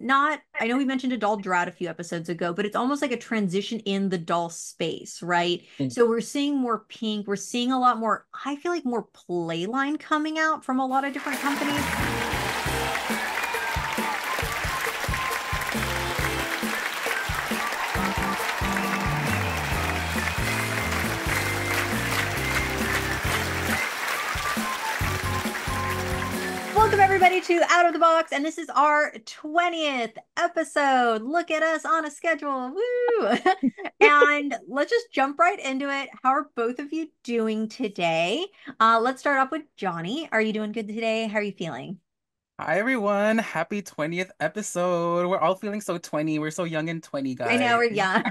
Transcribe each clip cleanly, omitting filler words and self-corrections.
not, I know we mentioned a doll drought a few episodes ago, but it's almost like a transition in the doll space, right? Mm. So we're seeing more pink. We're seeing a lot more, I feel like more Playline coming out from a lot of different companies. Welcome everybody to Out of the Box, and this is our 20th episode. Look at us on a schedule. Woo! And let's just jump right into it. How are both of you doing today? Let's start off with Johnny. Are you doing good today? How are you feeling? Hi everyone, happy 20th episode. We're all feeling so 20. We're so young and 20, I know guys. we're young.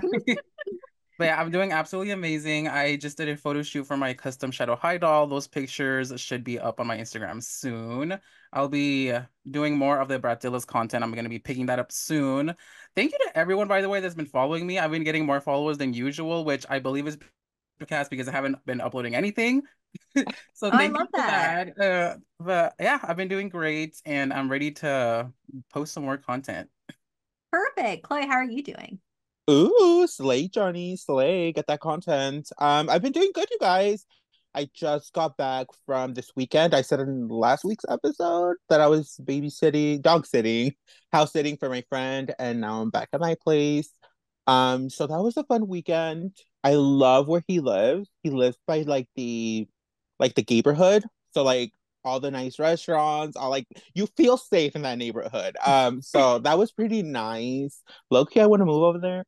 But yeah, I'm doing absolutely amazing. I just did a photo shoot for my custom Shadow High doll. Those pictures should be up on my Instagram soon. I'll be doing more of the Bratilla's content. I'm going to be picking that up soon. Thank you to everyone, by the way, that's been following me. I've been getting more followers than usual, which I believe is because I haven't been uploading anything. So Oh, I thank love you for that. that. But yeah, I've been doing great and I'm ready to post some more content. Perfect. Chloe, how are you doing? Ooh, slay, Johnny, slay, get that content. I've been doing good, you guys. I just got back from this weekend. I said in last week's episode that I was babysitting, dog sitting, house sitting for my friend, and now I'm back at my place. So that was a fun weekend. I love where he lives. He lives by like the neighborhood. So like all the nice restaurants, all like you feel safe in that neighborhood. So that was pretty nice. Low-key, I want to move over there.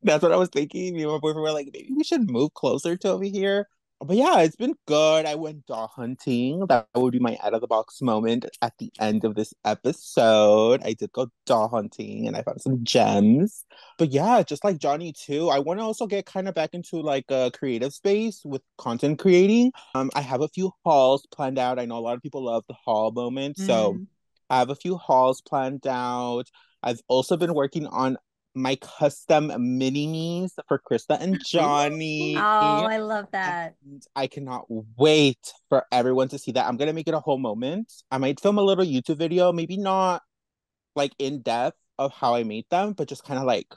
That's what I was thinking. Me and my boyfriend were like, maybe we should move closer to over here. But yeah, it's been good. I went dog hunting. That would be my out of the box moment at the end of this episode. I did go dog hunting and I found some gems. But yeah, just like Johnny too, I want to also get kind of back into like a creative space with content creating. I have a few hauls planned out. I know a lot of people love the haul moment. So Mm. I have a few hauls planned out. I've also been working on my custom mini me's for Krista and Ooh. Johnny. Oh, I love that. And I cannot wait for everyone to see that. I'm gonna make it a whole moment. I might film a little YouTube video, maybe not like in depth of how I made them, but just kind of like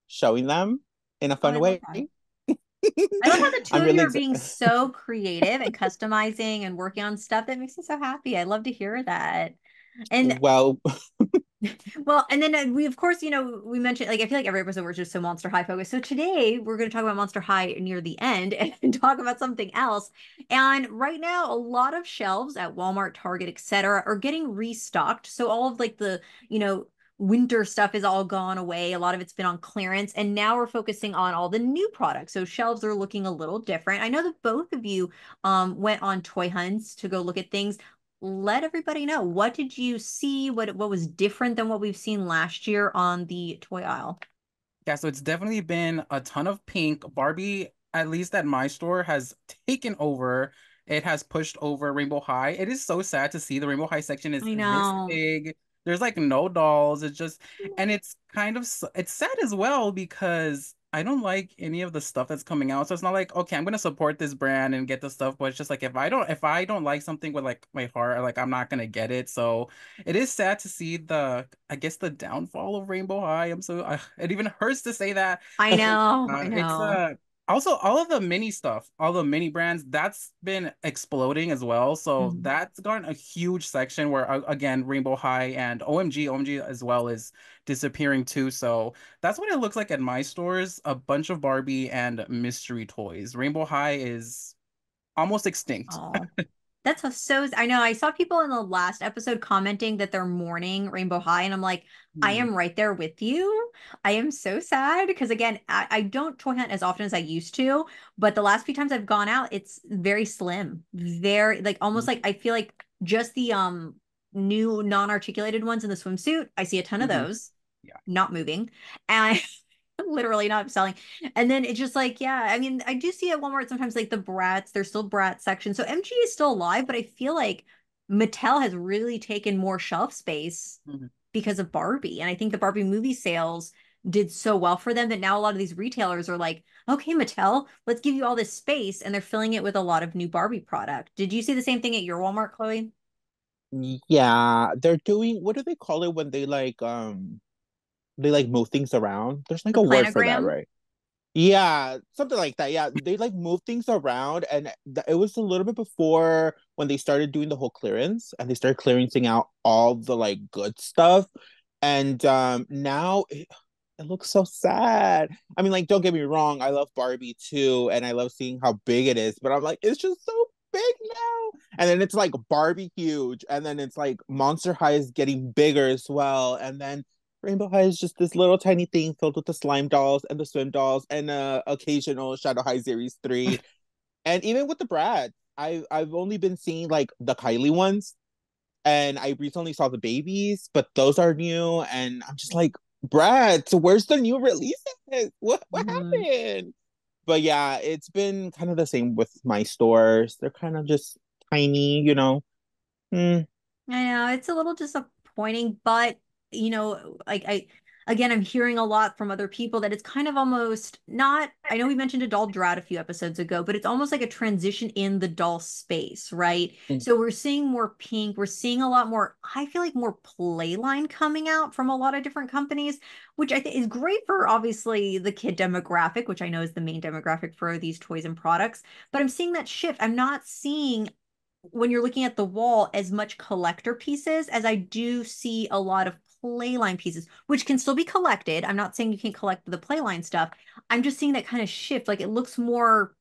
showing them in a Oh, fun I love way. that. I love how the two I'm of you really are being so creative and customizing and working on stuff that makes me so happy. I love to hear that. And well. well, and then we, of course, we mentioned, like, I feel like every episode we're just so Monster High focused. So today we're going to talk about Monster High near the end and talk about something else. And right now, a lot of shelves at Walmart, Target, etc., are getting restocked. So all of like the, you know, winter stuff is all gone away. A lot of it's been on clearance. And now we're focusing on all the new products. So shelves are looking a little different. I know that both of you went on toy hunts to go look at things. Let everybody know, what did you see? What was different than what we've seen last year on the toy aisle? Yeah, so it's definitely been a ton of pink. Barbie, at least at my store, has taken over. It has pushed over Rainbow High. It is so sad to see the Rainbow High section is I this know. big. There's like no dolls. It's just, and it's kind of, it's sad as well because I don't like any of the stuff that's coming out. So it's not like, okay, I'm gonna support this brand and get the stuff, but it's just like if I don't like something with like my heart, like I'm not gonna get it. So it is sad to see I guess the downfall of Rainbow High. It even hurts to say that. I know. I It's know. also all of the mini stuff, all the mini brands, that's been exploding as well. So Mhm. that's gotten a huge section where again, Rainbow High and OMG as well is disappearing too. So that's what it looks like at my stores, a bunch of Barbie and mystery toys. Rainbow High is almost extinct. Oh, so, I know I saw people in the last episode commenting that they're mourning Rainbow High, and I'm like, I Hmm. am right there with you. I am so sad because again, I don't toy hunt as often as I used to, but the last few times I've gone out, it's very slim, very like almost like I feel like just the new non-articulated ones in the swimsuit. I see a ton of Hmm. those Yeah. not moving. And literally not selling. And then it's just like, yeah, I mean, I do see at Walmart sometimes like the Bratz, there's still Bratz section. So MG is still alive, but I feel like Mattel has really taken more shelf space Mhm. because of Barbie. And I think the Barbie movie sales did so well for them that now a lot of these retailers are like, okay, Mattel, let's give you all this space. And they're filling it with a lot of new Barbie product. Did you see the same thing at your Walmart, Chloe? Yeah, they're doing, what do they call it when they like move things around? There's like The a word for that, planogram. right? Yeah, something like that. Yeah, they like move things around, and it was a little bit before when they started doing the whole clearance, and they started clearancing out all the like good stuff, and now it looks so sad. I mean, like, don't get me wrong, I love Barbie too, and I love seeing how big it is, but I'm like, it's just so big now. And then it's like Barbie huge, and then it's like Monster High is getting bigger as well, and then Rainbow High is just this little tiny thing filled with the slime dolls and the swim dolls and occasional Shadow High Series 3. And even with the Brad, I've only been seeing like the Kylie ones, and I recently saw the babies, but those are new, and I'm just like, Brad, so where's the new releases? What Mhm. happened? But yeah, it's been kind of the same with my stores. They're kind of just tiny, you know. Mm, I know it's a little disappointing, but like again, I'm hearing a lot from other people that it's kind of almost not. I know we mentioned a doll drought a few episodes ago, but it's almost like a transition in the doll space, right? mm, So we're seeing more pink, we're seeing a lot more, I feel like more playline coming out from a lot of different companies, which I think is great for obviously the kid demographic, which I know is the main demographic for these toys and products. But I'm seeing that shift. I'm not seeing when you're looking at the wall as much collector pieces as I do see a lot of playline pieces, which can still be collected. I'm not saying you can't collect the playline stuff. I'm just seeing that kind of shift. Like it looks more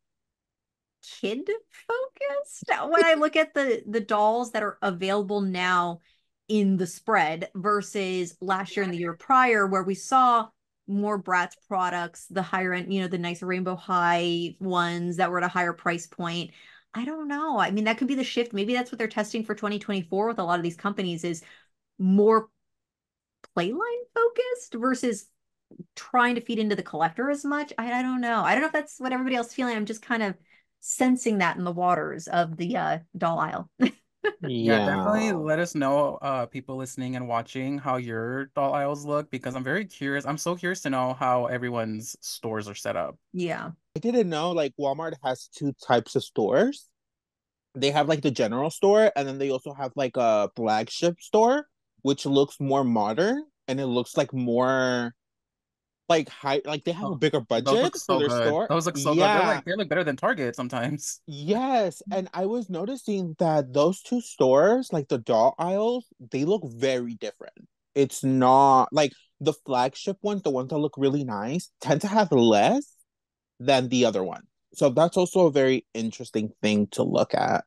kid focused when I look at the dolls that are available now in the spread versus last year and the year prior, where we saw more Bratz products, the higher end, the nice Rainbow High ones that were at a higher price point. I don't know. I mean, that could be the shift. Maybe that's what they're testing for 2024 with a lot of these companies is more playline focused versus trying to feed into the collector as much. I don't know. I don't know if that's what everybody else is feeling. I'm just kind of sensing that in the waters of the doll aisle. Yeah, definitely yeah. let us know, people listening and watching, how your doll aisles look because I'm very curious. I'm so curious to know how everyone's stores are set up. Yeah. I didn't know like Walmart has two types of stores. They have like the general store, and then they also have like a flagship store, which looks more modern, and it looks like more like high, like they have a Oh, bigger those look budget for so their good. store. Those look so good. Yeah. They look better than Target sometimes. Yes, and I was noticing that those two stores, like the doll aisles, they look very different. It's not like the flagship ones, the ones that look really nice, tend to have less than the other one. So that's also a very interesting thing to look at.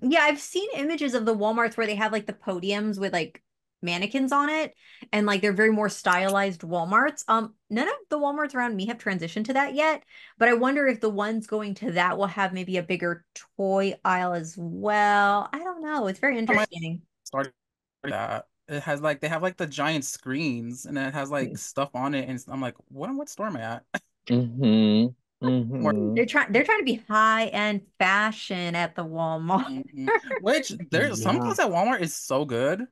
Yeah, I've seen images of the Walmarts where they have like the podiums with like mannequins on it and like they're very more stylized Walmarts. None of the Walmarts around me have transitioned to that yet, but I wonder if the ones going to that will have maybe a bigger toy aisle as well. I don't know. It's very I might interesting. start that. It has like they have like the giant screens and it has like stuff on it and I'm like, what store am I at? Mm-hmm. More Mm-hmm. They're trying to be high end fashion at the Walmart. mhm. Which there's some Yeah. clothes at Walmart is so good.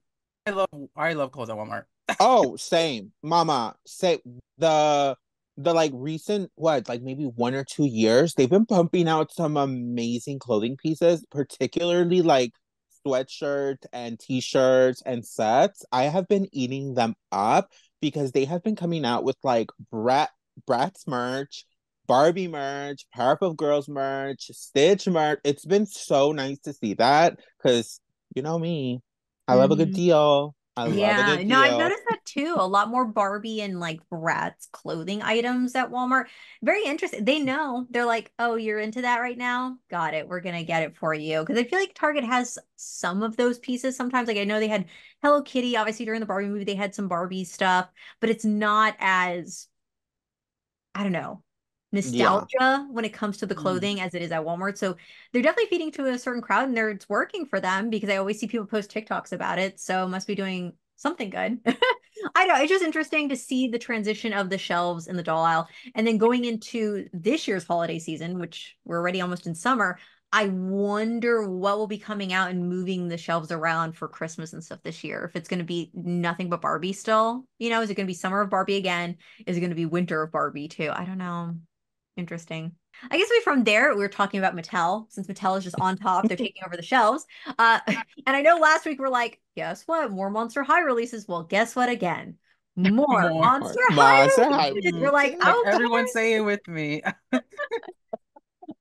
I love clothes at Walmart. Oh, same, mama. Say the the like recent what, like maybe 1 or 2 years, they've been pumping out some amazing clothing pieces, particularly like sweatshirts and t-shirts and sets. I have been eating them up because they have been coming out with like Bratz merch, Barbie merch, Powerpuff Girls merch, Stitch merch. It's been so nice to see that because you know me. I love a good Mhm. deal. I love a Yeah, good no, I've deal. noticed that too. A lot more Barbie and like Bratz clothing items at Walmart. Very interesting. They know. They're like, "Oh, you're into that right now? Got it. We're gonna get it for you." Because I feel like Target has some of those pieces sometimes. Like I know they had Hello Kitty, obviously during the Barbie movie, they had some Barbie stuff, but it's not as I don't know, Yeah. nostalgia when it comes to the Mm. clothing as it is at Walmart. So they're definitely feeding to a certain crowd and it's working for them because I always see people post TikToks about it. So must be doing something good. I know. It's just interesting to see the transition of the shelves in the doll aisle. And then going into this year's holiday season, which we're already almost in summer, I wonder what will be coming out and moving the shelves around for Christmas and stuff this year. If it's going to be nothing but Barbie still, is it going to be summer of Barbie again? Is it going to be winter of Barbie too? I don't know. Interesting. I guess from there, we were talking about Mattel, since Mattel is just on top, they're taking over the shelves. And I know last week we're like, guess what? More Monster High releases. Well, guess what again? More More. Monster High Monster High releases. We're like, releases. Like okay. everyone say it with me.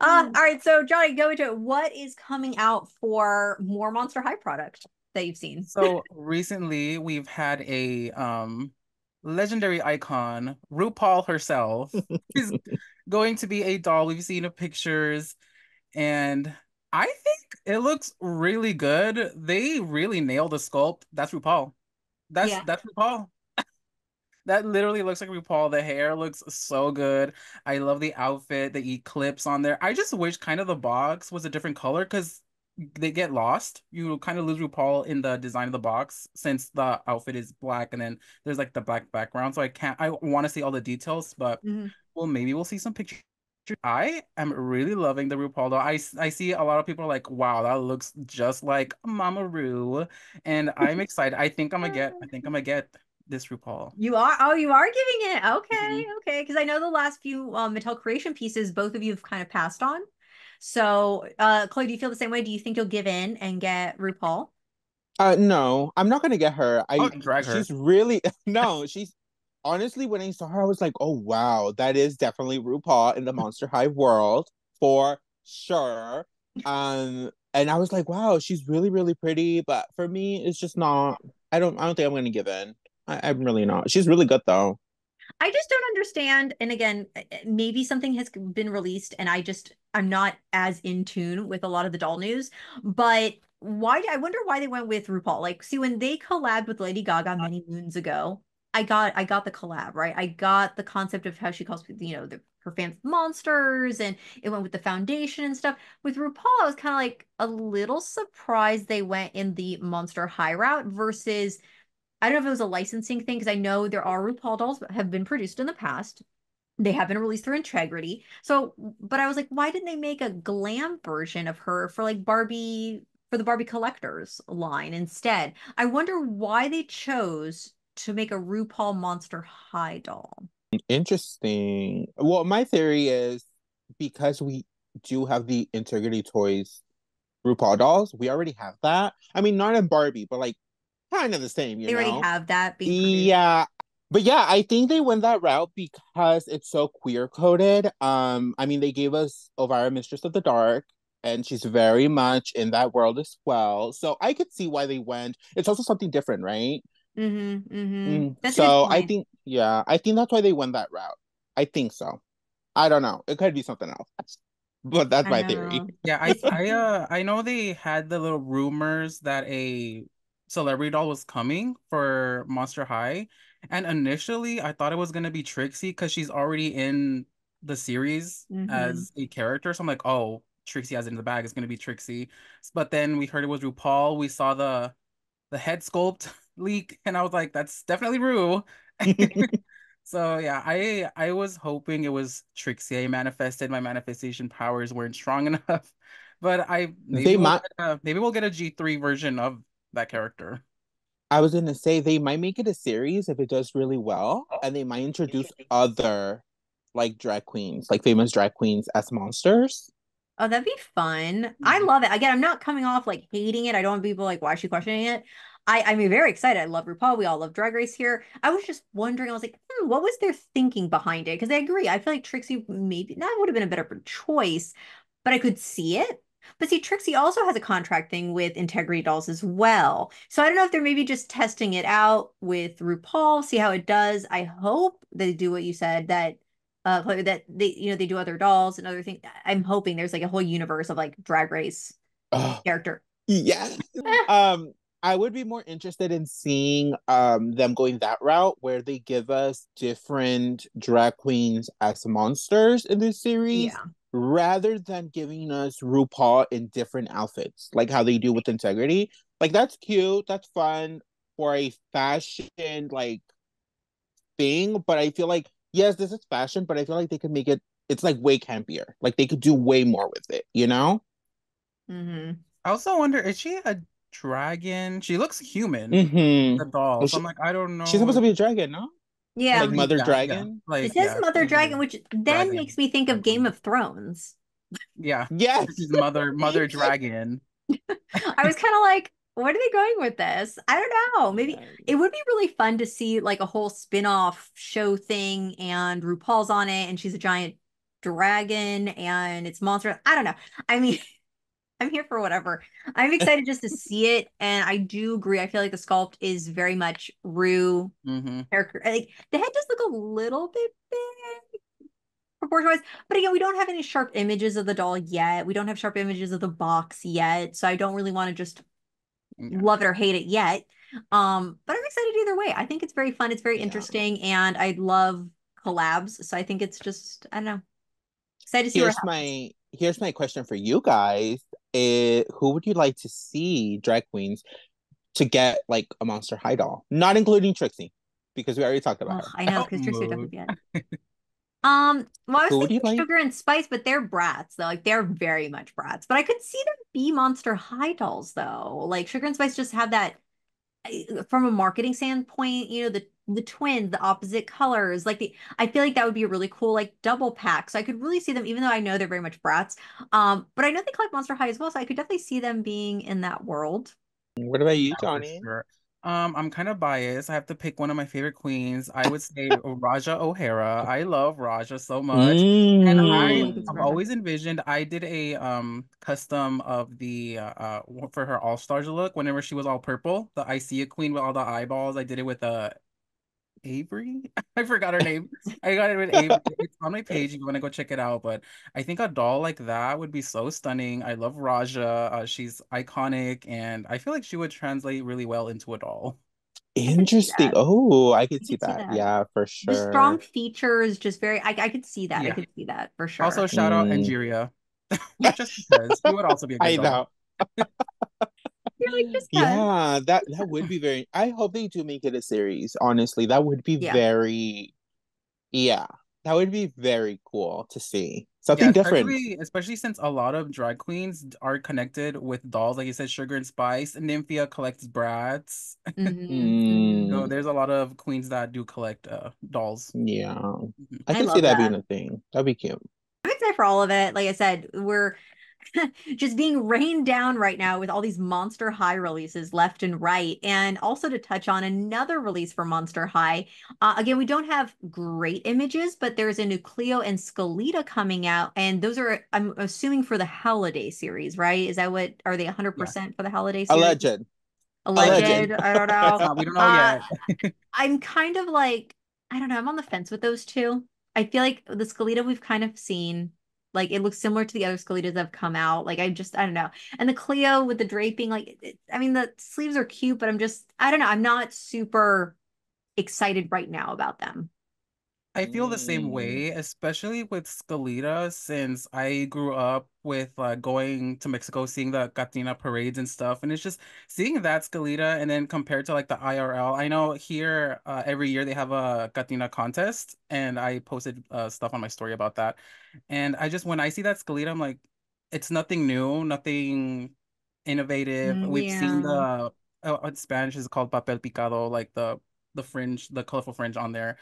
All right, so Johnny, go into it. What is coming out for more Monster High product that you've seen? So recently we've had a legendary icon, RuPaul herself, is going to be a doll. We've seen the pictures and I think it looks really good. They really nailed the sculpt. That's RuPaul. Yeah. That's RuPaul. That literally looks like RuPaul. The hair looks so good. I love the outfit, the eclipse on there. I just wish kind of the box was a different color because they get lost. You kind of lose RuPaul in the design of the box since the outfit is black and then there's like the black background. So I want to see all the details, but Mhm. well, maybe we'll see some pictures. I am really loving the RuPaul though. I see a lot of people are like, wow, that looks just like Mama Ru. And I'm excited. I think I'm gonna get this RuPaul. You are, oh, you are giving it. Okay, Mhm. okay. Because I know the last few Mattel creation pieces, both of you have kind of passed on. So, Chloe, do you feel the same way? Do you think you'll give in and get RuPaul? No, I'm not gonna get her. I'll drag her. She's really no, she's honestly when I saw her, I was like, oh wow, that is definitely RuPaul in the Monster High world for sure. And I was like, wow, she's really, really pretty. But for me, it's just not. I don't think I'm gonna give in. I'm really not. She's really good though. I just don't understand. And again, maybe something has been released and I'm not as in tune with a lot of the doll news, but I wonder why they went with RuPaul. Like, see, when they collabed with Lady Gaga many moons ago, I got the collab, right? I got the concept of how she calls, her fans monsters, and it went with the foundation and stuff. With RuPaul, I was kind of like a little surprised they went in the Monster High route versus I don't know if it was a licensing thing because I know there are RuPaul dolls that have been produced in the past. They have been released through Integrity. So, but I was like, why didn't they make a glam version of her for like Barbie, for the Barbie collectors line instead? I wonder why they chose to make a RuPaul Monster High doll. Interesting. Well, my theory is because we do have the Integrity Toys RuPaul dolls, we already have that. I mean, not in Barbie, but like kind of the same, you They already know? have that being produced. Yeah. But yeah, I think they went that route because it's so queer coded. I mean, they gave us Elvira Mistress of the Dark, and she's very much in that world as well. So I could see why they went. It's also something different, right? Mm-hmm. Mm-hmm. That's a good So I point. think, yeah, I think that's why they went that route. I think so. I don't know. It could be something else, but that's I my theory. know. Yeah, I know they had the little rumors that a celebrity doll was coming for Monster High. And initially I thought it was gonna be Trixie because she's already in the series Mm-hmm. as a character. So I'm like, oh, Trixie has it in the bag, it's gonna be Trixie. But then we heard it was RuPaul. We saw the head sculpt leak, and I was like, that's definitely Ru. So yeah, I was hoping it was Trixie. I manifested my manifestation powers weren't strong enough. But I They might, maybe we'll get a G3 version of that character. I was gonna say they might make it a series if it does really well, and they might introduce other like drag queens, like famous drag queens as monsters. Oh, that'd be fun. I Mhm. love it. Again, I'm not coming off like hating it. I don't want people like, why is she questioning it? I'm very excited. I love RuPaul. We all love Drag Race here. I was just wondering, I was like, what was their thinking behind it? Because I agree. I feel like Trixie maybe that would have been a better choice, but I could see it. But see, Trixie also has a contract thing with Integrity Dolls as well. So I don't know if they're maybe just testing it out with RuPaul, see how it does. I hope they do what you said, that that they do other dolls and other things. I'm hoping there's like a whole universe of like Drag Race Oh, character. yeah. Eh, Um, I would be more interested in seeing them going that route where they give us different drag queens as monsters in this series yeah. rather than giving us RuPaul in different outfits, like how they do with Integrity. Like that's cute, that's fun for a fashion like thing, but I feel like yes, this is fashion, but I feel like they could make it it's like way campier. Like they could do way more with it, you know? Hmm. I also wonder, is she a dragon? She looks human, Mm-hmm. the doll. Well, So I'm like, I don't she's supposed know. to be a dragon, no? Yeah. Like Mother Yeah. Dragon. It Like, says yeah, Mother she's a Dragon, which then dragon. makes me think of Game Dragon. of Thrones. Yeah. Yes. She's Mother Dragon. I was kind of like, what are they going with this? I don't know. Maybe Yes. it would be really fun to see like a whole spin-off show thing and RuPaul's on it and she's a giant dragon and it's monster. I don't know. I mean, I'm here for whatever. I'm excited just to see it. And I do agree. I feel like the sculpt is very much Rue Hmm. character. Like the head does look a little bit big proportion-wise. But again, we don't have any sharp images of the doll yet. We don't have sharp images of the box yet. So I don't really want to just Yeah. love it or hate it yet. But I'm excited either way. I think it's very fun. It's very Yeah. interesting, and I love collabs. So I think it's just, I don't know, excited to see where it happens. Here's my question for you guys. Who would you like to see drag queens to get like a Monster High doll? Not including Trixie, because we already talked about Oh, her. I know, because Trixie would Mood. definitely be it. Well, I was Who would you thinking like? Sugar and Spice, but they're brats though. Like they're very much brats. But I could see them be Monster High dolls though. Like Sugar and Spice just have that from a marketing standpoint, the twins, the opposite colors. Like I feel like that would be a really cool like double pack. So I could really see them, even though I know they're very much brats. But I know they collect Monster High as well, so I could definitely see them being in that world. What about you, Yeah, for Johnny? sure. I'm kind of biased. I have to pick one of my favorite queens. I would say Raja O'Hara. I love Raja so much. And Oh, I could see I've Raja. always envisioned I did a custom of the for her All Stars look whenever she was all purple, the I See a Queen with all the eyeballs. I did it with Avery. I forgot her name. I got it with Avery. It's on my page if you want to go check it out. But I think a doll like that would be so stunning. I love Raja. She's iconic, and I feel like she would translate really well into a doll. I could see Interesting. that. Oh, I I could see could see that. that. Yeah, for Just strong sure. features, just very I could see that. I Yeah. could see that for Also, sure. shout out Mm. Angeria, just because she would also be a good I doll. know. You're like just because. Yeah, that would be very. I hope they do make it a series. Honestly, that would be Yeah. very. Yeah, that would be very cool to see Yeah, something different. especially since a lot of drag queens are connected with dolls, like you said, Sugar and Spice. Nymphia collects brats. So Mm, there's a lot of queens that do collect dolls. yeah, Mhm. I I could see love that that. being a thing. That'd be cute. I'm excited for all of it. Like I said, we're just being rained down right now with all these Monster High releases left and right. And also to touch on another release for Monster High. Again, we don't have great images, but there's a new Cleo and Skeleta coming out. And those are, I'm assuming, for the holiday series, right? Is that what, are they Yeah. 100% for the holiday series? Alleged, Alleged, alleged. I don't know. We don't know yet. I'm kind of like, I don't know, I'm on the fence with those two. I feel like the Skeleta we've kind of seen, like it looks similar to the other Skeletas that have come out. Like I don't know. And the Cleo with the draping, like I mean the sleeves are cute, but I don't know. I'm not super excited right now about them. I feel the same Mm. way, especially with Skeleta, since I grew up with going to Mexico, seeing the Catina parades and stuff, and it's just seeing that Skeleta, and then compared to like the IRL. I know here every year they have a Catina contest, and I posted stuff on my story about that. And I just when I see that Skeleta, I'm like, it's nothing new, nothing innovative. We've seen Yeah. in Spanish is called papel picado, like the fringe, the colorful fringe on there.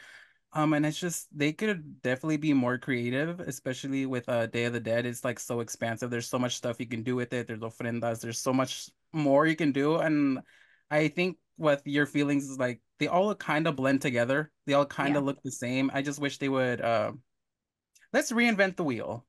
And it's just they could definitely be more creative, especially with Day of the Dead. It's like so expansive. There's so much stuff you can do with it. There's ofrendas. There's so much more you can do. And I think what your feelings is like they all kind of blend together. They all kind Yeah. of look the same. I just wish they would let's reinvent the wheel.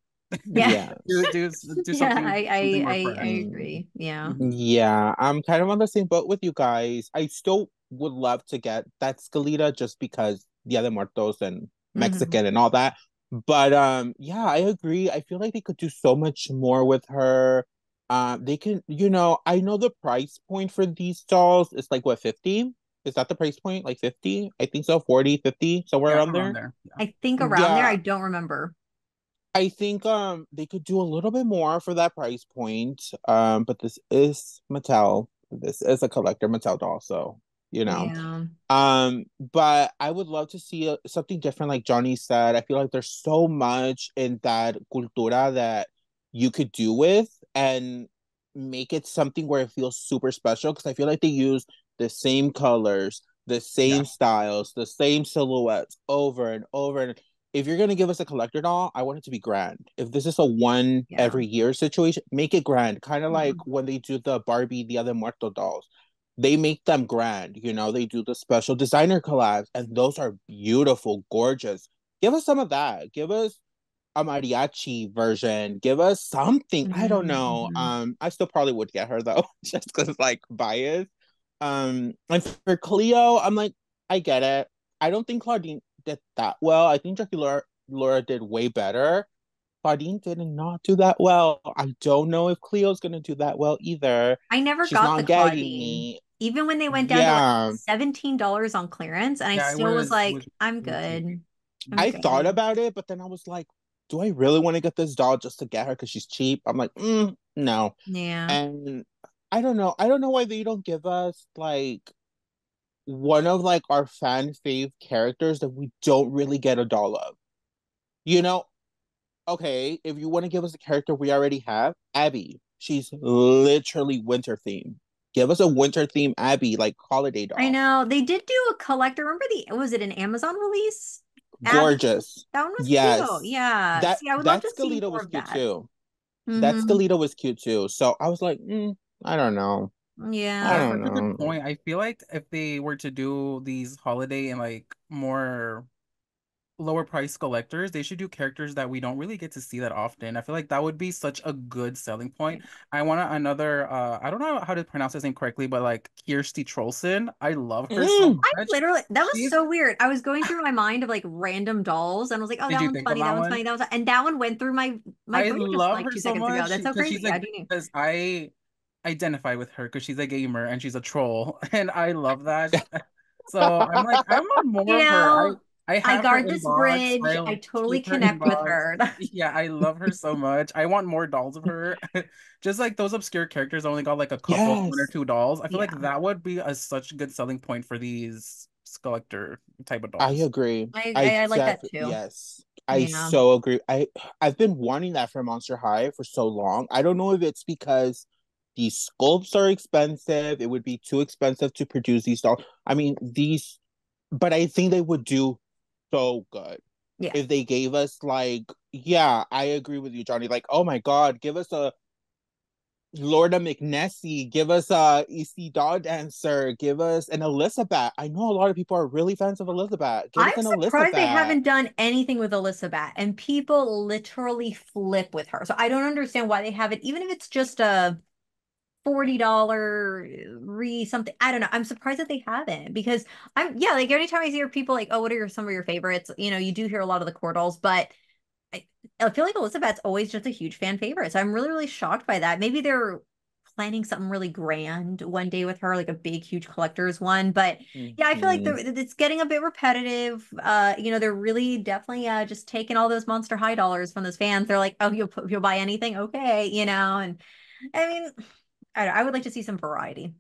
Yeah. Do Yes. do Yeah, something more I fresh. Mm. agree. Yeah. Mhm. Yeah, I'm kind of on the same boat with you guys. I still would love to get that Skeleta just because Dia de Muertos and Hmm. Mexican and all that. But yeah, I agree. I feel like they could do so much more with her. They can, I know the price point for these dolls is like what, 50? Is that the price point? Like 50? I think so, 40, 50, somewhere Yeah, around around there. there. Yeah. I think around there, Yeah, I don't remember. I think they could do a little bit more for that price point. But this is Mattel. This is a collector Mattel doll, so you know. Yeah. But I would love to see something different, like Johnny said. I feel like there's so much in that cultura that you could do with and make it something where it feels super special. Because I feel like they use the same colors, the Yeah. same styles, the same silhouettes over and over. And if you're gonna give us a collector doll, I want it to be grand. If this is a one Yeah. every year situation, make it grand. Kind of like Mhm. when they do the Barbie Dia de Muerto dolls. They make them grand, you know, they do the special designer collabs, and those are beautiful, gorgeous. Give us some of that. Give us a mariachi version. Give us something. I don't Mhm, know. mhm. I still probably would get her though, just because like bias. And for Cleo, I'm like, I get it. I don't think Claudine did that well. I think Jackie Laura did way better. Claudine did not do that well. I don't know if Cleo's gonna do that well either. I never She's got the not gagging Claudine. me. Even when they went down to like Yeah, $17 on clearance, and I Yeah, still was it was like, I'm really cheap. good. I'm I thought good. about it, but then I was like, do I really want to get this doll just to get her because she's cheap? I'm like, no. Yeah. And I don't know. I don't know why they don't give us like one of like our fan fave characters that we don't really get a doll of. You know, okay, if you want to give us a character we already have, Abby. She's literally winter theme. Give us a winter theme Abby, like holiday I doll. know. They did do a collector. Remember was it an Amazon release? Abby? Gorgeous. That one was cute. Yes. Yeah. That See, I would love that to see Scalita more was of cute that. too. That Mm-hmm. Scalita was cute too. So I was like, I don't know. I That's Yeah. don't such a good know. point. I feel like if they were to do these holiday and like more lower price collectors, they should do characters that we don't really get to see that often. I feel like that would be such a good selling point. I want another I don't know how to pronounce his name correctly, but like Kirsty Trollson. I love her so Mm. I much. literally, that was She's so weird. I was going through my mind of like random dolls and I was like, oh, Did that you one's think of funny, that that one's one? funny, that one's, and that one went through my I brain just love like her two so seconds ago. much That's so because she's crazy. like How'd you know? because I identify with her because she's a gamer and she's a troll and I love that. So I'm like I want You more of her. know, I I have her guard this inbox. bridge. I I totally keep her connect with inbox. her. Yeah, I love her so much. I want more dolls of her. Just like those obscure characters only got like a couple, one or Yes. two dolls. I feel like Yeah, that would be a such good selling point for these collector type of I dolls. agree. I like that too. Yes. I Yeah. so agree. I've been wanting that for Monster High for so long. I don't know if it's because these sculpts are expensive. It would be too expensive to produce these dolls. I mean, these, but I think they would do so good Yeah. if they gave us like, yeah, I agree with you, Johnny. Like, oh my God, give us a Lorna McNessie, give us a EC Doll Dancer, give us an Elizabeth. I know a lot of people are really fans of Elizabeth. Give I'm us an surprised they Elizabeth. haven't done anything with Elizabeth, and people literally flip with her. So I don't understand why they haven't, even if it's just a $40 re something. I don't know. I'm surprised that they haven't because yeah, like anytime I hear people like, oh, what are some of your favorites? You know, you do hear a lot of the Cordals, but I, I feel like Elizabeth's always just a huge fan favorite. So I'm really, really shocked by that. Maybe they're planning something really grand one day with her, like a big, huge collector's one. But yeah, I feel like Mhm. it's getting a bit repetitive. You know, they're really definitely just taking all those Monster High dollars from those fans. They're like, oh, you'll buy anything, okay, you know. And I mean, I would like to see some variety,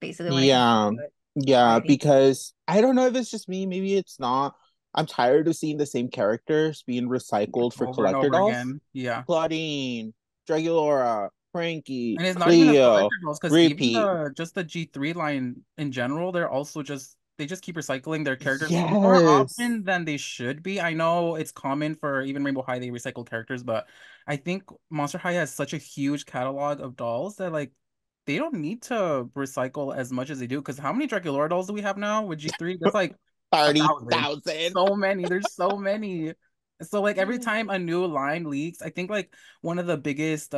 basically, when it comes down Yeah. to it. Yeah, Variety. because I don't know if it's just me, maybe it's not. I'm tired of seeing the same characters being recycled for Over and collector over dolls. again. Yeah. Claudine, Dragulora, Frankie, And it's not even a Cleo, collector dolls because even repeat. the G3 line in general, they're also just they just keep recycling their characters more Yes. often than they should be. I know it's common for even Rainbow High they recycle characters, but I think Monster High has such a huge catalog of dolls that like they don't need to recycle as much as they do. Because how many Draculaura dolls do we have now with G3? There's like a thousand. 30,000. So many. There's so many. So like every Mm. time a new line leaks, I think like one of the biggest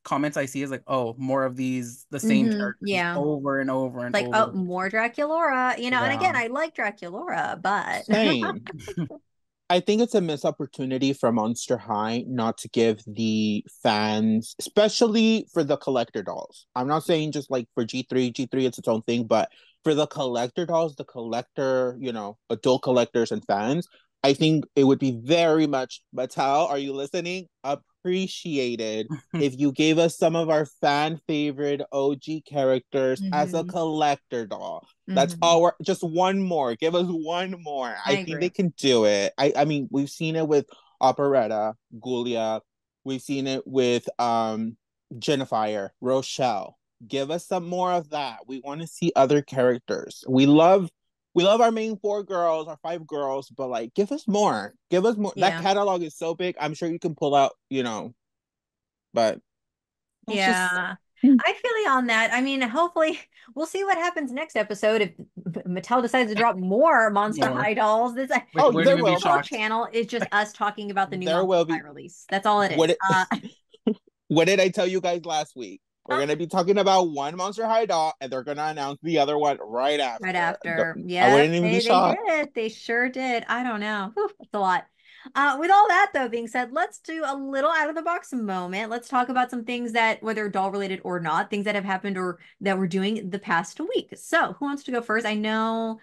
comments I see is like, oh, more of these the same characters Yeah. over and over and Like, oh, over. more Draculaura, you know, and again, Yeah. I like Draculaura, but Same. I think it's a missed opportunity for Monster High not to give the fans, especially for the collector dolls. I'm not saying just like for G3, G3 it's its own thing, but for the collector dolls, the collector, adult collectors and fans, I think it would be very much, Mattel, are you listening? Appreciated if you gave us some of our fan favorite OG characters as a hmm collector doll. That's hmm all just one more. Give us one more. I I think agree. they can do it. I mean, we've seen it with Operetta, Gulia. We've seen it with Jennifer, Rochelle. Give us some more of that. We want to see other characters. We love we love our main four girls, our five girls, but like give us more. Give us more. That Yeah. catalog is so big. I'm sure you can pull out, but that's just Yeah. I feel you on that. I mean, hopefully we'll see what happens next episode if Mattel decides to drop more Monster More. High dolls. This We oh, wouldn't there even be this will. whole shocked. channel is just us talking about the new There Monster will High be. release. That's all it What is. what did I tell you guys last week? We're gonna be talking about one Monster High doll, and they're gonna announce the other one right Right after. after. I Yep, wouldn't even be they shocked. did. They sure did. I don't know. Whew, that's a lot. With all that though being said, let's do a little out of the box moment. Let's talk about some things that, whether doll related or not, things that have happened or that we're doing the past week. So, who wants to go first? I know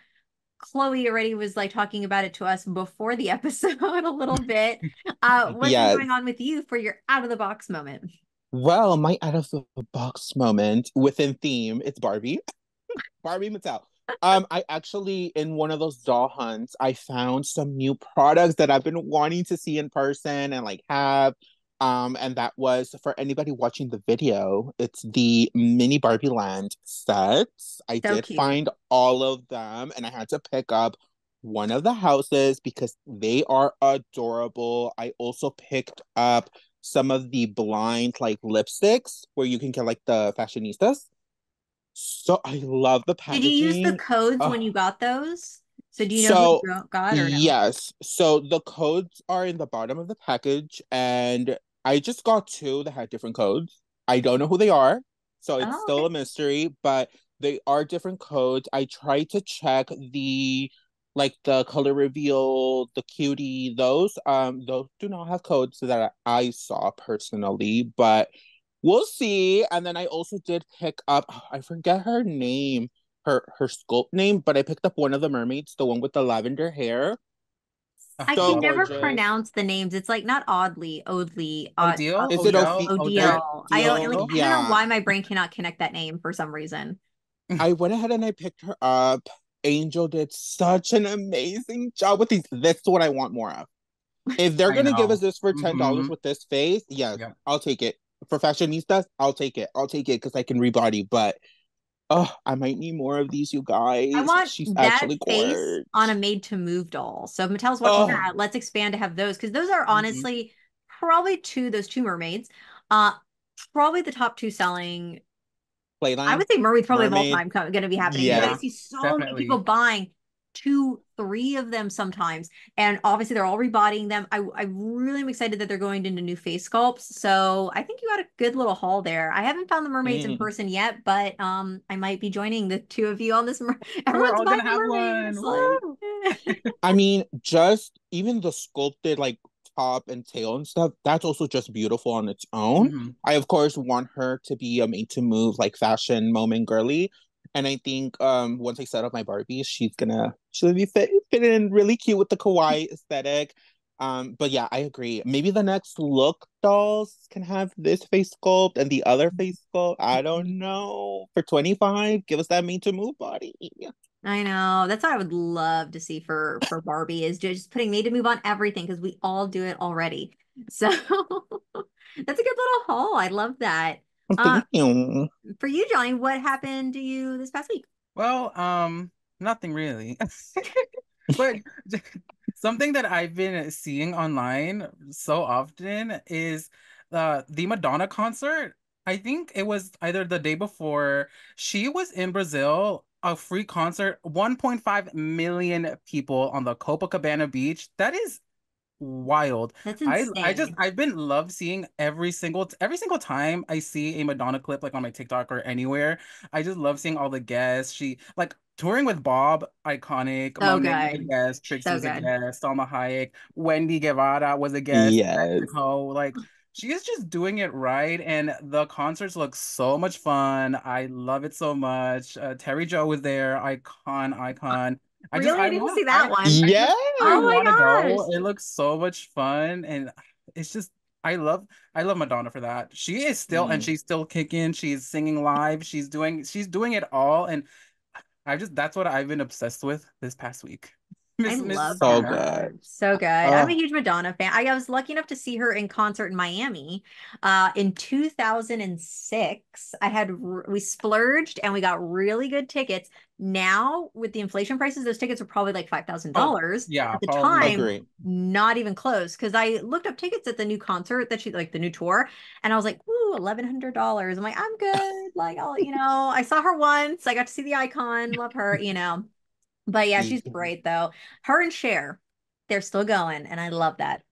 Chloe already was like talking about it to us before the episode a little bit. What's been Yes. going on with you for your out of the box moment? Well, my out of the box moment within theme, it's Barbie. Barbie Mattel. I actually in one of those doll hunts, I found some new products that I've been wanting to see in person and like have. And that was for anybody watching the video. It's the mini Barbie Land sets. I So did cute. find all of them, and I had to pick up one of the houses because they are adorable. I also picked up some of the blind like lipsticks where you can get like the fashionistas. So I love the Did you use the packaging. codes when Oh, you got those? So do you know who so you got or no? yes. So the codes are in the bottom of the package, and I just got two that had different codes. I don't know who they are, so it's Oh, still okay. a mystery, but they are different codes. I tried to check the like the color reveal, the cutie, those do not have codes that I saw personally, but we'll see. And then I also did pick up, I forget her name, her sculpt name, but I picked up one of the mermaids, the one with the lavender hair. I So can Love never her. gorgeous. pronounce the names. It's like not Oddly, Oddly, Odile, Is it Odell, Odette, Odile. Odile? I don't know Yeah. why my brain cannot connect that name for some reason. I went ahead and I picked her up. Angel did such an amazing job with these. That's what I want more of. If they're I gonna give us know. this for $10 Mm-hmm. with this face, yes, Yep. I'll take it. For fashionistas, I'll take it. I'll take it because I can rebody. But oh, I might need more of these, you I guys. want She's that actually face gorgeous. on a made to move doll. So if Mattel's watching Oh, that, let's expand to have those because those are Mm-hmm. honestly probably those two mermaids. Uh, probably the top two selling. I Playland, would say mermaids probably of all mermaid. time going to be happening because I Yes. Yeah, see so many people definitely. buying two, three of them sometimes, and obviously they're all rebodying them. I really am excited that they're going into new face sculpts. So I think you got a good little haul there. I haven't found the mermaids in Mm. person yet, but I might be joining the two of you on this. We're Everyone's all buying gonna a have mermaid. one. It's like, Woo! I mean, just even the sculpted like top and tail and stuff, that's also just beautiful on its own. Mm-hmm. I of course want her to be a made to move like fashion moment girly. And I think once I set up my Barbie, she'll be fit in really cute with the kawaii aesthetic. But yeah, I agree. Maybe the next look dolls can have this face sculpt and the other face sculpt. I don't know. For 25, give us that made to move body. I know. That's what I would love to see for Barbie is just putting made to move on everything because we all do it already. So that's a good little haul. I love that. Uh, Thank you. for you, Johnny, what happened to you this past week? Well, nothing really. But something that I've been seeing online so often is the Madonna concert. I think it was either the day before. She was in Brazil, a free concert, 1.5 million people on the Copacabana beach. That is wild. That's I just insane. I've been love seeing every single time I see a Madonna clip like on my TikTok or anywhere. I just love seeing all the guests. She like touring with Bob, iconic. So Monet was a good. guest, Trixie So was a good. guest, Salma Hayek, Wendy Guevara was a guest in Yes. Mexico. Like she is just doing it right, and the concerts look so much fun. I love it so much. Terry Joe was there, icon. I just Really? I I didn't want see that one. I Oh Yes. want to my go. gosh. It looks so much fun, and it's just I love Madonna for that. She is still and Mm. she's still kicking. She's singing live. She's doing it all, and I just that's what I've been obsessed with this past week. I Miss love So Summer. good. that. So good. I'm a Oh, huge Madonna fan. I was lucky enough to see her in concert in Miami in 2006. We splurged and we got really good tickets. Now, with the inflation prices, those tickets are probably like Oh, $5,000. yeah, At the probably. time, agree. not even close because I looked up tickets at the new concert that she like the new tour and I was like, ooh, $1,100. I'm like, I'm good. Like, I saw her once. I got to see the icon, love her. But yeah, she's great though. Her and Cher, they're still going, and I love that. I hope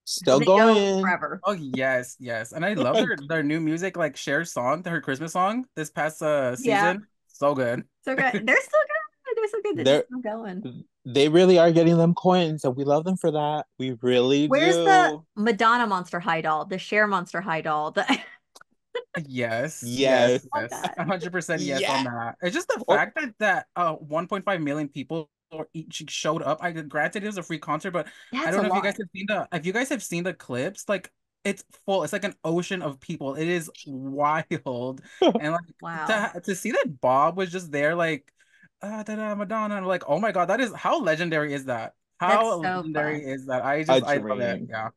Still they go going. forever. Oh yes, yes. And I love their new music, like Cher's song, her Christmas song this past Yeah, season. So good. so good. They're still good. They're so good. They're just They're still going. they really are getting them coins, and we love them for that. We really Where's the do. Madonna Monster High doll? The Cher Monster High doll? Yes, yes, Yes. Love yes. that. 100% yes Yeah. on that. It's just the Or fact that 1.5 million people or each showed up. I granted it was a free concert, but I That's don't a know if you lot. guys have seen the clips, like it's full. It's like an ocean of people. It is wild. And like Wow. to see that Bob was just there like da-da, Madonna, and like, oh my God, that is how legendary is that? That's How so legendary fun. is that? a I love it. dream. Yeah.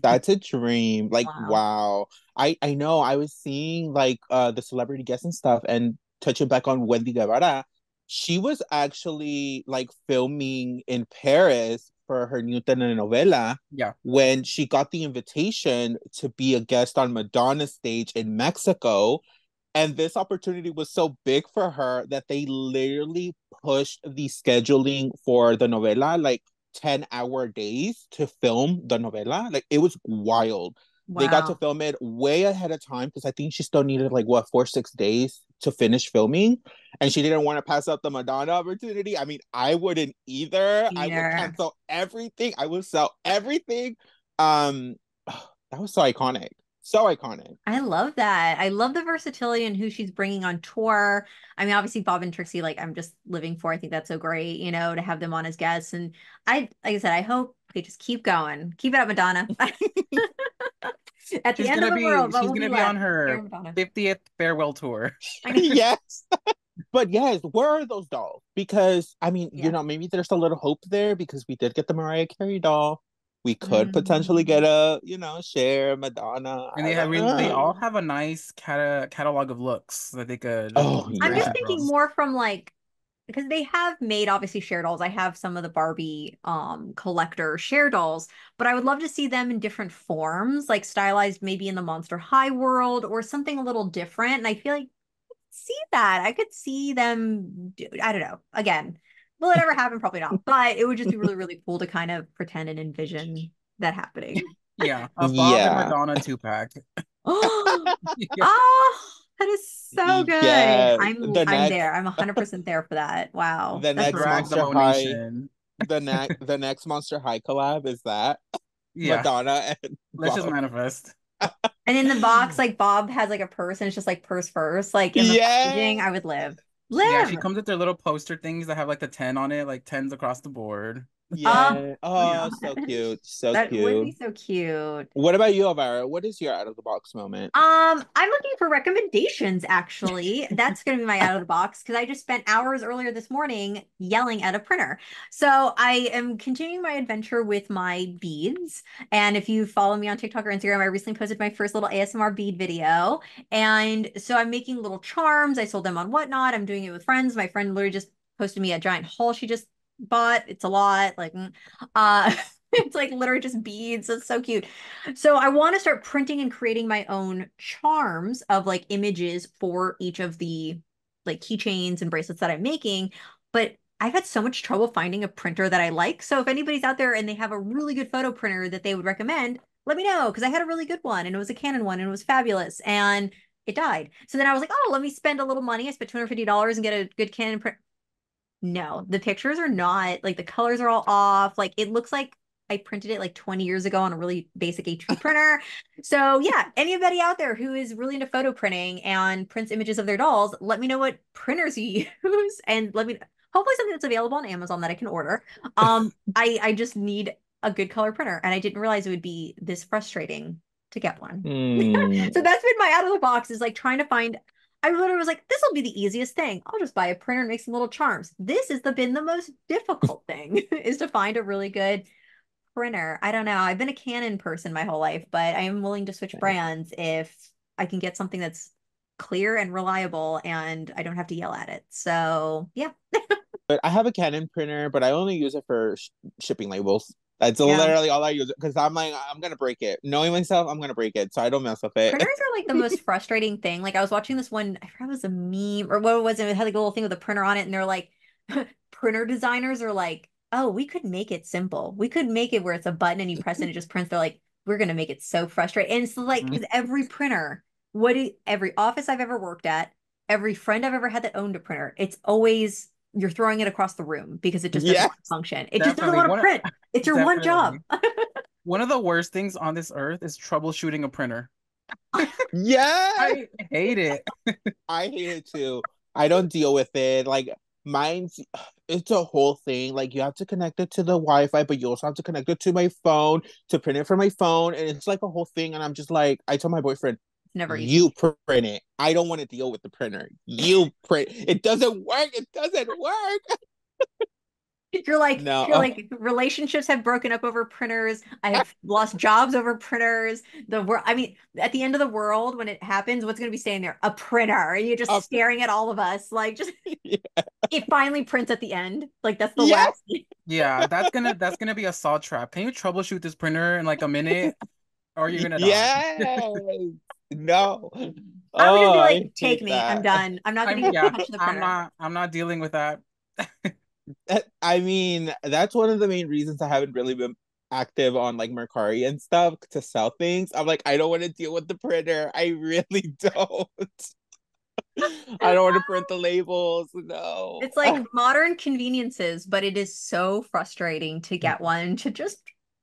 That's a dream. Like, Wow. wow. I know I was seeing like the celebrity guests and stuff, and touching back on Wendy Guevara, she was actually like filming in Paris for her new telenovela Yeah. when she got the invitation to be a guest on Madonna's stage in Mexico. And this opportunity was so big for her that they literally pushed the scheduling for the novela like 10-hour days to film the novela. Like it was wild. They got to Wow. film it way ahead of time because I think she still needed like what 4 6 days to finish filming. And she didn't want to pass up the Madonna opportunity. I mean, I wouldn't either. I would Either. cancel everything. I would sell everything. Um that was so iconic. So iconic. I love that. I love the versatility and who she's bringing on tour. I mean, obviously Bob and Trixie, like I'm just living for. I think that's so great, to have them on as guests. And like I said, I hope they just keep going. Keep it up, Madonna. At the end of the world, what She's will be gonna be on left? her Dear Madonna. 50th farewell tour. I know. Yes. But yes, where are those dolls? Because I mean, Yeah. maybe there's a little hope there because we did get the Mariah Carey doll. We could potentially get Mm. a, Cher, Madonna. And they all have a nice catalog of looks that they could pull Oh I'm just yeah. inspiration thinking from. more from like because they have made obviously share dolls. I have some of the Barbie collector share dolls, but I would love to see them in different forms, like stylized maybe in the Monster High world or something a little different. And I feel like see that. I could see them I don't know. Again, will it ever happen? Probably not. But it would just be really, really cool to kind of pretend and envision that happening. Yeah, a Bob and Yeah. Madonna 2-pack. Oh, Yeah. oh, that is so good. Yeah. I'm there. I'm 100% there for that. Wow. The That's next really Drag the Monster cool. Mo High Nation. the next Monster High collab is that Yeah, Madonna and let's just Bob. manifest. And in the box, like Bob has like a purse and it's just like purse first. Like in the packaging, Yeah. I would live. Yeah, Live. she comes with their little poster things that have like the 10 on it, like tens across the board. Oh Yeah. my Yeah. Oh, so gosh. cute. So That would be cute. so cute. What about you, Elvira? What is your out of the box moment? I'm looking for recommendations actually. That's going to be my out of the box because I just spent hours earlier this morning yelling at a printer. So I am continuing my adventure with my beads. And if you follow me on TikTok or Instagram, I recently posted my first little ASMR bead video. And so I'm making little charms. I sold them on Whatnot. I'm doing it with friends. My friend literally just posted me a giant haul she just bought. It's a lot. Uh it's like literally just beads. It's so cute. So I want to start printing and creating my own charms of like images for each of the like keychains and bracelets that I'm making. But I've had so much trouble finding a printer that I like. So if anybody's out there and they have a really good photo printer that they would recommend, let me know because I had a really good one and it was a Canon one and it was fabulous and it died. So then I was like, oh, let me spend a little money. I spent $250 and get a good Canon print. No, the pictures are not like the colors are all off. Like it looks like I printed it like 20 years ago on a really basic HP printer. So yeah, anybody out there who is really into photo printing and prints images of their dolls, let me know what printers you use and let me hopefully something that's available on Amazon that I can order. I just need a good color printer and I didn't realize it would be this frustrating to get one. So Hmm. that's been my out of the box is like trying to find I literally was like, this will be the easiest thing. I'll just buy a printer and make some little charms. This has been the most difficult thing is to find a really good printer. I don't know. I've been a Canon person my whole life, but I am willing to switch brands if I can get something that's clear and reliable and I don't have to yell at it. So yeah. But I have a Canon printer, but I only use it for shipping labels. That's Yeah. literally all I use it because I'm like, I'm gonna break it. Knowing myself, I'm gonna break it, so I don't mess with it. Printers are like the most frustrating thing. Like I was watching this one, I forgot it was a meme or what was it? It had like a little thing with a printer on it, and they're like, printer designers are like, oh, we could make it simple. We could make it where it's a button and you press it and it just prints. They're like, we're gonna make it so frustrating. And it's like, because every printer, every office I've ever worked at, every friend I've ever had that owned a printer, it's always you're throwing it across the room because it just doesn't Yeah, want to function. It just doesn't Definitely. want to print. It's your one job. One of the worst things on this earth is troubleshooting a printer. yeah. I hate it. I hate it too. I don't deal with it. Like mine's it's a whole thing. Like you have to connect it to the Wi-Fi, but you also have to connect it to my phone to print it from my phone. And it's like a whole thing. And I'm just like, I told my boyfriend, Never easy. you print it. I don't want to deal with the printer. You print. It doesn't work. It doesn't work. You're like, No. you're like, relationships have broken up over printers. I have lost jobs over printers. The world, I mean, at the end of the world, when it happens, what's going to be staying there? A printer. And you're just staring at all of us. Like, just, Yeah. it finally prints at the end. Like, that's the Yes. last. Yeah, that's gonna be a saw trap. Can you troubleshoot this printer in like a minute? Or you're gonna die. Yes. No. I would just be I like, hate take me. I'm that. done. I'm not going to Yeah, touch the printer. I'm not dealing with that. I mean, that's one of the main reasons I haven't really been active on like Mercari and stuff to sell things. I'm like, I don't want to deal with the printer. I really don't. I don't want to print the labels. No. It's like modern conveniences, but it is so frustrating to get one to just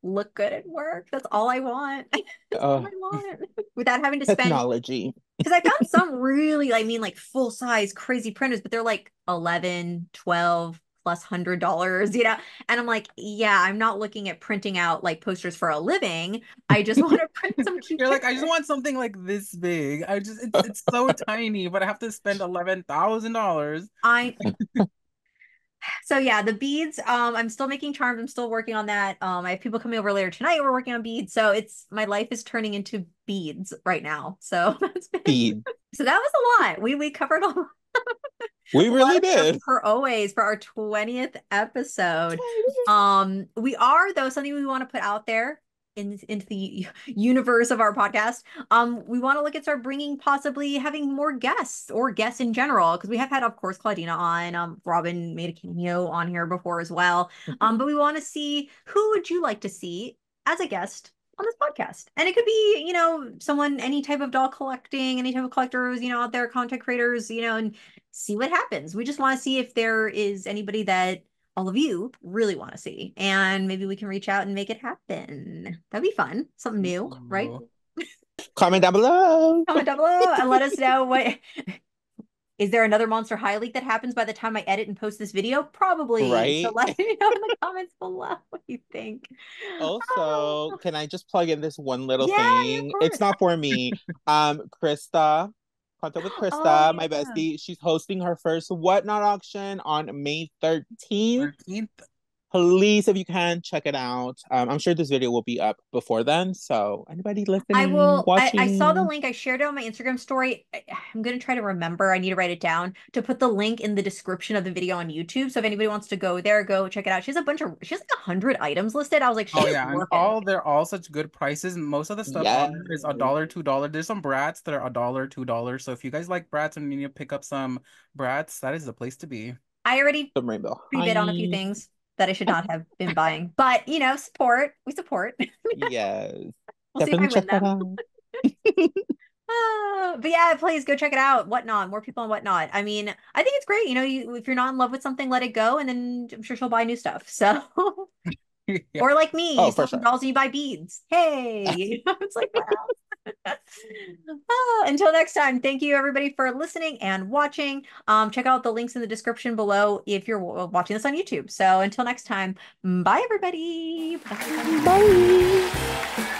look good at work. That's all I want. That's all I want. Without having to spend technology. Because I found some really, I mean, like full size crazy printers, but they're like 11, 12 plus $100, you know? And I'm like, yeah, I'm not looking at printing out like posters for a living. I just want to print some cute You're like, I just pictures. want something like this big. It's so tiny, but I have to spend $11,000. So yeah, the beads, I'm still making charms. I'm still working on that. I have people coming over later tonight. We're working on beads. So my life is turning into beads right now. So that's Bead. so that was a lot. We covered a lot. We really did. For always for our 20th episode. We are though something we want to put out there into the universe of our podcast. We want to start bringing possibly having more guests or guests in general because we have had, of course, Claudina on. Robin made a cameo on here before as well. But we want to see who would you like to see as a guest on this podcast. And it could be, someone, any type of doll collecting, any type of collectors, out there, content creators, and see what happens. We just want to see if there is anybody that all of you really want to see. And maybe we can reach out and make it happen. That'd be fun. Something new, right? Comment down below. Comment down below and let us know what. Is there another Monster High leak that happens by the time I edit and post this video? Probably. Right. So let me know in the comments below what you think. Also, can I just plug in this one little thing? It's not for me. Krista, contact with Krista, my bestie. She's hosting her first Whatnot auction on May 13th. Please, if you can, check it out. I'm sure this video will be up before then. So anybody listening, watching. I saw the link. I shared it on my Instagram story. I'm going to try to remember. I need to write it down to put the link in the description of the video on YouTube. So if anybody wants to go there, go check it out. She has like 100 items listed. I was like, oh yeah, and they're all such good prices. Most of the stuff on there is $1, $2. There's some brats that are $1, $2. So if you guys like brats and you need to pick up some brats, that is the place to be. I already pre-bid on a few things that I should not have been buying, but support. We support. Yes, we'll definitely check that out. But yeah, please go check it out. Whatnot, more people on Whatnot. I mean, I think it's great. If you're not in love with something, let it go, and then I'm sure she'll buy new stuff. So, yeah. Or like me, you sell some dolls and you buy beads. Hey, it's like what else? Until next time, thank you everybody for listening and watching. Check out the links in the description below if you're watching this on YouTube. So until next time, bye everybody. Bye.